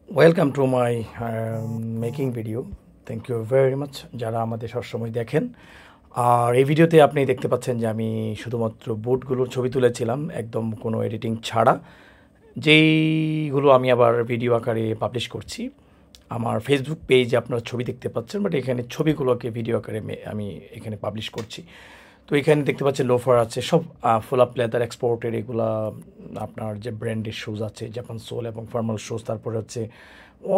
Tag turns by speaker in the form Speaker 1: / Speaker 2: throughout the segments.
Speaker 1: Welcome to my making video. Thank you very much যারা আমাদের সবসময় দেখেন। আর এই ভিডিওতে আপনি দেখতে পাচ্ছেন যে আমি শুধুমাত্র বুটগুলোর ছবি তুলেছিলাম, একদম কোনো এডিটিং ছাড়া, যেইগুলো আমি আবার ভিডিও আকারে পাবলিশ করছি। আমার ফেসবুক পেজে আপনারা ছবি দেখতে পাচ্ছেন, বাট এখানে ছবিগুলোকে ভিডিও আকারে আমি এখানে পাবলিশ করছি। তো এখানে দেখতে পাচ্ছেন লোফার আছে, সব ফুল আপ লেদার এক্সপোর্টের, এগুলা আপনার যে ব্র্যান্ডের শুজ আছে, জাপান সোল এবং ফর্মাল শুজ, তারপরে হচ্ছে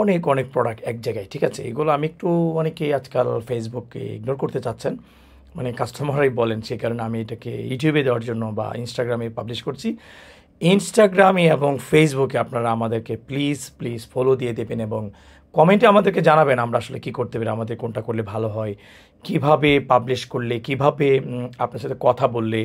Speaker 1: অনেক অনেক প্রোডাক্ট এক জায়গায়, ঠিক আছে। এগুলো আমি একটু অনেকেই আজকাল ফেসবুককে ইগনোর করতে চাচ্ছেন, মানে কাস্টমাররাই বলেন, সেই কারণে আমি এটাকে ইউটিউবে দেওয়ার জন্য বা ইনস্টাগ্রামে পাবলিশ করছি। ইনস্টাগ্রামে এবং ফেসবুকে আপনারা আমাদেরকে প্লিজ প্লিজ ফলো দিয়ে দেবেন এবং কমেন্টে আমাদেরকে জানাবেন আমরা আসলে কী করতে পারি, আমাদের কোনটা করলে ভালো হয়, কিভাবে পাবলিশ করলে, কিভাবে আপনার সাথে কথা বললে,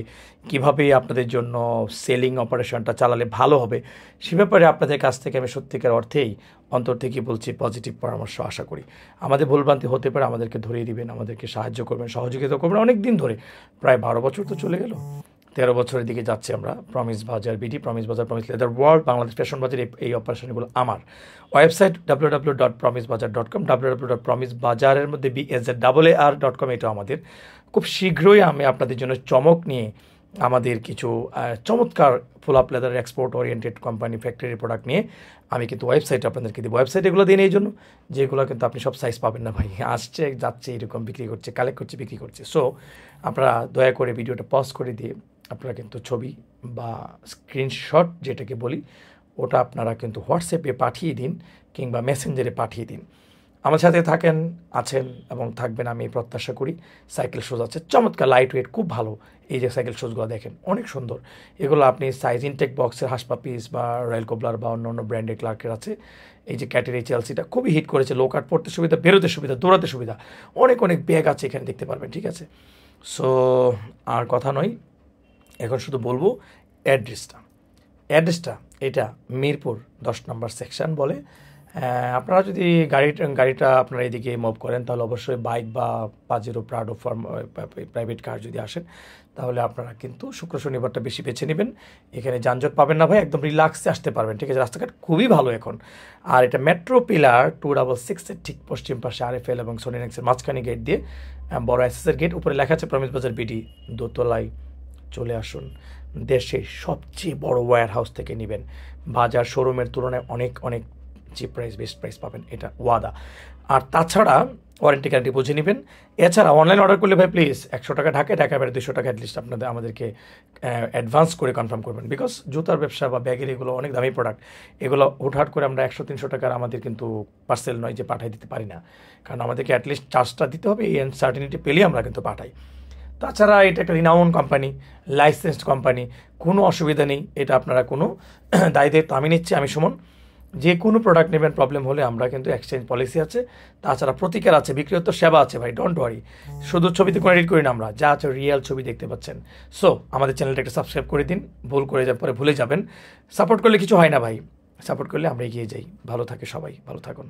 Speaker 1: কিভাবে আপনাদের জন্য সেলিং অপারেশনটা চালালে ভালো হবে, সে ব্যাপারে আপনাদের কাছ থেকে আমি সত্যিকার অর্থেই অন্তর থেকে বলছি, পজিটিভ পরামর্শ আশা করি। আমাদের ভুলভ্রান্তি হতে পারে, আমাদেরকে ধরিয়ে দিবেন, আমাদেরকে সাহায্য করবেন, সহযোগিতা করবেন। অনেক দিন ধরে, প্রায় 12 বছর তো চলে গেল, 13 বছরের দিকে যাচ্ছে আমরা। প্রমিস বাজার বিডি, প্রমিস বাজার, promise leather world, Bangladesh fashion বাজার, এই অপারেশনগুলো আমার। ওয়েবসাইট www.promisebazaar.com, www.promisebazaar-এর মধ্যে BAZAAR.com, এটাও আমাদের। খুব শীঘ্রই আমি আপনাদের জন্য চমক নিয়ে আমাদের কিছু চমৎকার ফুল up leather export oriented company factory product নিয়ে আমি কিন্তু ওয়েবসাইট আপনাদেরকে দিব। ওয়েবসাইট এগুলো দিন এই জন্য যেগুলো কিন্তু আপনি সব সাইজ পাবেন না ভাই, আসছে যাচ্ছে এরকম বিক্রি করছে, কালেক্ট করছে, বিক্রি করছে। সো আপনারা দয়া করে ভিডিওটা পজ করে দিয়ে আপনারা কিন্তু ছবি বা স্ক্রিনশট যেটাকে বলি, ওটা আপনারা কিন্তু হোয়াটসঅ্যাপে পাঠিয়ে দিন কিংবা মেসেঞ্জারে পাঠিয়ে দিন। আমার সাথে আছেন এবং থাকবেন আমি প্রত্যাশা করি। সাইকেল শুজ আছে চমৎকার, লাইট ওয়েট, খুব ভালো। এই যে সাইকেল শুজগুলো দেখেন অনেক সুন্দর, এগুলো আপনি সাইজ ইনটেক বক্সের হাসপাপিস বা রয়্যাল কোবলার বা অন্য অন্য ব্র্যান্ডের ক্লার্কের আছে। এই যে ক্যাটের এই চেলসিটা খুবই হিট করেছে, লো কাট পড়তে সুবিধা, বেরোতে সুবিধা, দৌড়াতে সুবিধা, অনেক অনেক ব্যাগ আছে এখানে দেখতে পারবেন, ঠিক আছে। সো আর কথা নয়, এখন শুধু বলবো অ্যাড্রেসটা এটা মিরপুর 10 নম্বর সেকশন বলে। আপনারা যদি গাড়িটা আপনারা এদিকে মুভ করেন, তাহলে অবশ্যই বাইক বা পাজেরো, প্রাডো, প্রাইভেট কার যদি আসেন, তাহলে আপনারা কিন্তু শুক্র শনিবারটা বেশি বেছে নেবেন। এখানে যানজট পাবেন না ভাই, একদম রিল্যাক্সে আসতে পারবেন, ঠিক আছে। রাস্তাঘাট খুবই ভালো এখন। আর এটা মেট্রো পিলার 266-এর ঠিক পশ্চিম পাশে RFL এবং সোনিনেক্সের মাঝখানে গেট দিয়ে বড় এসএসের গেট, উপরে লেখা আছে প্রমিস বাজার বিডি, দোতলায় চলে আসুন। দেশের সবচেয়ে বড় ওয়্যার হাউস থেকে নেবেন, বাজার শোরুমের তুলনায় অনেক অনেক চিপ প্রাইস, বেস্ট প্রাইস পাবেন, এটা ওয়াদা। আর তাছাড়া ওয়ারেন্টি গ্যারান্টি বুঝে নেবেন। এছাড়া অনলাইন অর্ডার করলে ভাই প্লিজ 100 টাকা ঢাকায় বাইরে 200 টাকা অ্যাটলিস্ট আমাদেরকে অ্যাডভান্স করে কনফার্ম করবেন। বিকজ জুতার ব্যবসা বা ব্যাগের এগুলো অনেক দামি প্রোডাক্ট, এগুলো হুটহাট করে আমরা 100-300 টাকার আমাদের কিন্তু পার্সেল নয় যে পাঠাই দিতে পারি না, কারণ আমাদেরকে অ্যাটলিস্ট চার্জটা দিতে হবে, এই আনসার্টিনিটি পেলেই আমরা কিন্তু পাঠাই। তাছাড়া এটা একটা রিনাউন কোম্পানি, লাইসেন্সড কোম্পানি, কোনো অসুবিধা নেই। এটা আপনারা কোনো দায়িত্ব আমি নিচ্ছি, আমি সুমন। যে কোনো প্রোডাক্ট নেবেন, প্রবলেম হলে আমরা কিন্তু এক্সচেঞ্জ পলিসি আছে, তাছাড়া প্রতিকার আছে, বিক্রিয়ত সেবা আছে ভাই, ডোন্ট ওয়ারি। শুধু ছবিতে কোনো এডিট করি না আমরা, যা আছে রিয়েল ছবি দেখতে পাচ্ছেন। সো আমাদের চ্যানেলটা একটা সাবস্ক্রাইব করে দিন, ভুল করে যাওয়ার পরে ভুলে যাবেন। সাপোর্ট করলে কিছু হয় না ভাই, সাপোর্ট করলে আমরা এগিয়ে যাই। ভালো থাকে সবাই, ভালো থাকুন।